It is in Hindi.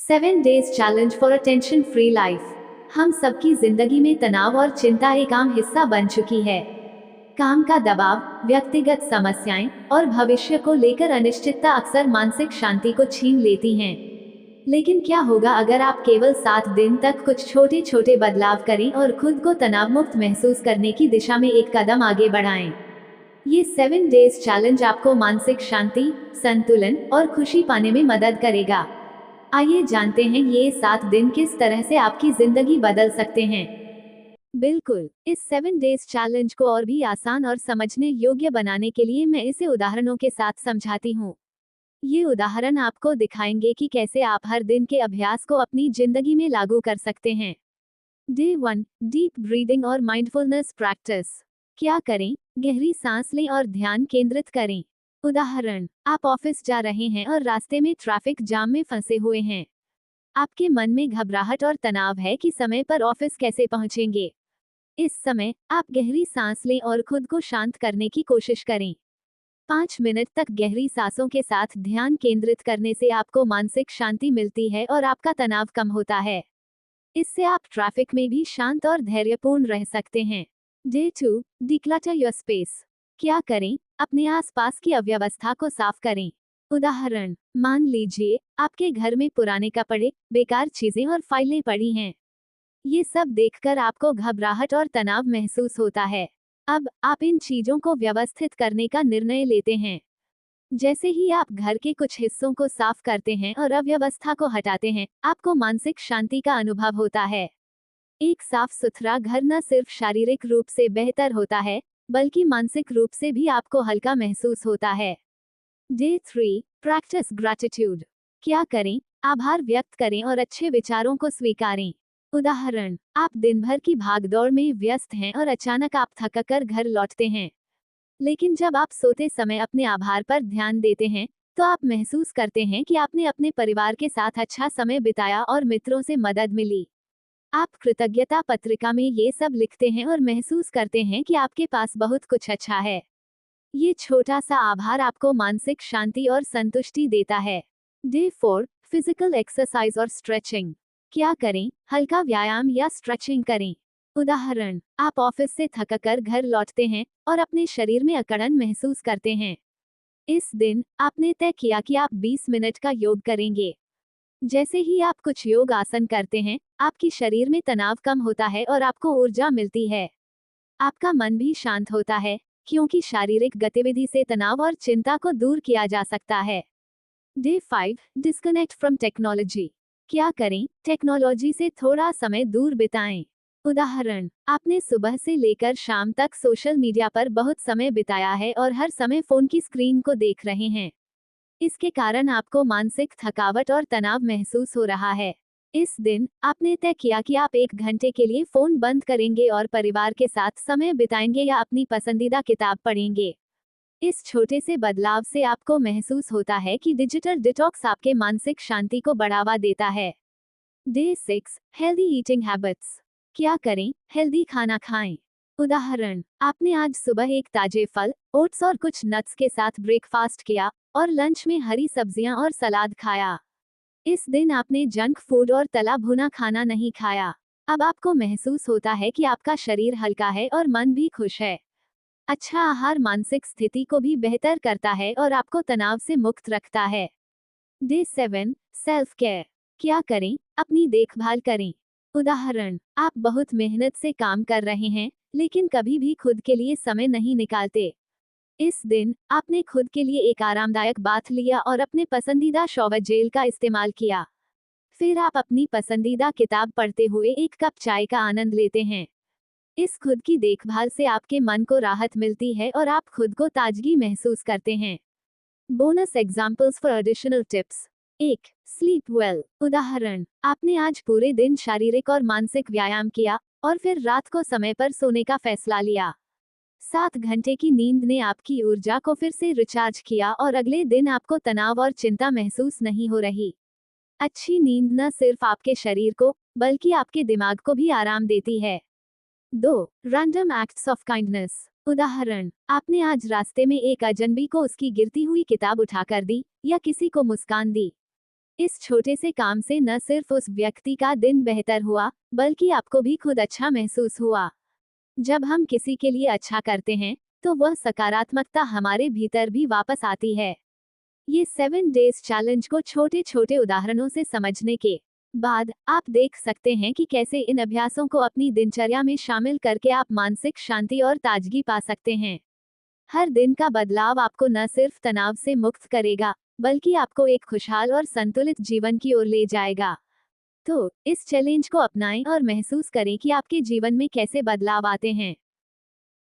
7 days challenge for a tension free life. हम सबकी जिंदगी में तनाव और चिंता एक आम हिस्सा बन चुकी है। काम का दबाव, व्यक्तिगत समस्याएं और भविष्य को लेकर अनिश्चितता अक्सर मानसिक शांति को छीन लेती हैं। लेकिन क्या होगा अगर आप केवल 7 दिन तक कुछ छोटे छोटे बदलाव करें और खुद को तनाव मुक्त महसूस करने की दिशा में एक कदम आगे बढ़ाएं। ये 7 डेज चैलेंज आपको मानसिक शांति, संतुलन और खुशी पाने में मदद करेगा। आइए जानते हैं ये 7 दिन किस तरह से आपकी जिंदगी बदल सकते हैं। बिल्कुल, इस 7 डेज चैलेंज को और भी आसान और समझने योग्य बनाने के लिए मैं इसे उदाहरणों के साथ समझाती हूँ। ये उदाहरण आपको दिखाएंगे कि कैसे आप हर दिन के अभ्यास को अपनी जिंदगी में लागू कर सकते हैं। डे 1, डीप ब्रीदिंग और माइंडफुलनेस प्रैक्टिस। क्या करें? गहरी सांस लें और ध्यान केंद्रित करें। उदाहरण, आप ऑफिस जा रहे हैं और रास्ते में ट्रैफिक जाम में फंसे हुए हैं। आपके मन में घबराहट और तनाव है कि समय पर ऑफिस कैसे पहुंचेंगे। इस समय आप गहरी सांस लें और खुद को शांत करने की कोशिश करें। 5 मिनट तक गहरी सांसों के साथ ध्यान केंद्रित करने से आपको मानसिक शांति मिलती है और आपका तनाव कम होता है। इससे आप ट्रैफिक में भी शांत और धैर्यपूर्ण रह सकते हैं। Day 2, declutter your space. क्या करें? अपने आसपास की अव्यवस्था को साफ करें। उदाहरण, मान लीजिए आपके घर में पुराने कपड़े, बेकार चीजें और फाइलें पड़ी हैं। ये सब देखकर आपको घबराहट और तनाव महसूस होता है। अब आप इन चीजों को व्यवस्थित करने का निर्णय लेते हैं। जैसे ही आप घर के कुछ हिस्सों को साफ करते हैं और अव्यवस्था को हटाते हैं, आपको मानसिक शांति का अनुभव होता है। एक साफ सुथरा घर न सिर्फ शारीरिक रूप से बेहतर होता है, बल्कि मानसिक रूप से भी आपको हल्का महसूस होता है। Day 3, practice gratitude. क्या करें? आभार व्यक्त करें और अच्छे विचारों को स्वीकारें। उदाहरण, आप दिन भर की भागदौड़ में व्यस्त हैं और अचानक आप थककर घर लौटते हैं। लेकिन जब आप सोते समय अपने आभार पर ध्यान देते हैं, तो आप महसूस करते हैं कि आपने अपने परिवार के साथ अच्छा समय बिताया और मित्रों से मदद मिली। आप कृतज्ञता पत्रिका में ये सब लिखते हैं और महसूस करते हैं कि आपके पास बहुत कुछ अच्छा है। ये छोटा सा आभार आपको मानसिक शांति और संतुष्टि देता है। डे 4, फिजिकल एक्सरसाइज और स्ट्रेचिंग। क्या करें? हल्का व्यायाम या स्ट्रेचिंग करें। उदाहरण, आप ऑफिस से थककर घर लौटते हैं और अपने शरीर में अकड़न महसूस करते हैं। इस दिन आपने तय किया कि आप 20 मिनट का योग करेंगे। जैसे ही आप कुछ योग आसन करते हैं, आपकी शरीर में तनाव कम होता है और आपको ऊर्जा मिलती है। आपका मन भी शांत होता है, क्योंकि शारीरिक गतिविधि से तनाव और चिंता को दूर किया जा सकता है। Day 5, disconnect from technology. क्या करें? टेक्नोलॉजी से थोड़ा समय दूर बिताएं। उदाहरण, आपने सुबह से लेकर शाम तक सोशल मीडिया पर बहुत समय बिताया है और हर समय फोन की स्क्रीन को देख रहे हैं। इसके कारण आपको मानसिक थकावट और तनाव महसूस हो रहा है। इस दिन आपने तय किया कि आप 1 घंटे के लिए फोन बंद करेंगे और परिवार के साथ समय बिताएंगे या अपनी पसंदीदा किताब पढ़ेंगे। इस छोटे से बदलाव से आपको महसूस होता है कि डिजिटल डिटॉक्स आपके मानसिक शांति को बढ़ावा देता है। Day 6, healthy eating habits. क्या करें? हेल्दी खाना खाएं। उदाहरण, आपने आज सुबह एक ताजे फल, ओट्स और कुछ नट्स के साथ ब्रेकफास्ट किया और लंच में हरी सब्जियां और सलाद खाया। इस दिन आपने जंक फूड और तला भुना खाना नहीं खाया। अब आपको महसूस होता है कि आपका शरीर हल्का है और मन भी खुश है। अच्छा आहार मानसिक स्थिति को भी बेहतर करता है और आपको तनाव से मुक्त रखता है। Day 7, self care. क्या करें? अपनी देखभाल करें। उदाहरण, आप बहुत मेहनत से काम कर रहे हैं, लेकिन कभी भी खुद के लिए समय नहीं निकालते। इस दिन आपने खुद के लिए एक आरामदायक बाथ लिया और अपने पसंदीदा शॉवर जेल का इस्तेमाल किया। फिर आप अपनी पसंदीदा किताब पढ़ते हुए एक कप चाय का आनंद लेते हैं। इस खुद की देखभाल से आपके मन को राहत मिलती है और आप खुद को ताजगी महसूस करते हैं। Bonus examples for additional tips. 1, sleep well. उदाहरण, आपने आज पूरे दिन शारीरिक और मानसिक व्यायाम किया और फिर रात को समय पर सोने का फैसला लिया। 7 घंटे की नींद ने आपकी ऊर्जा को फिर से रिचार्ज किया और अगले दिन आपको तनाव और चिंता महसूस नहीं हो रही। अच्छी नींद न सिर्फ आपके शरीर को, बल्कि आपके दिमाग को भी आराम देती है। 2, रैंडम एक्ट्स ऑफ काइंडनेस। उदाहरण, आपने आज रास्ते में एक अजनबी को उसकी गिरती हुई किताब उठाकर दी या किसी को मुस्कान दी। इस छोटे से काम से न सिर्फ उस व्यक्ति का दिन बेहतर हुआ, बल्कि आपको भी खुद अच्छा महसूस हुआ। जब हम किसी के लिए अच्छा करते हैं, तो वह सकारात्मकता हमारे भीतर भी वापस आती है। ये 7 डेज चैलेंज को छोटे छोटे उदाहरणों से समझने के बाद आप देख सकते हैं कि कैसे इन अभ्यासों को अपनी दिनचर्या में शामिल करके आप मानसिक शांति और ताजगी पा सकते हैं। हर दिन का बदलाव आपको न सिर्फ तनाव से मुक्त करेगा, बल्कि आपको एक खुशहाल और संतुलित जीवन की ओर ले जाएगा। तो इस चैलेंज को अपनाएं और महसूस करें कि आपके जीवन में कैसे बदलाव आते हैं।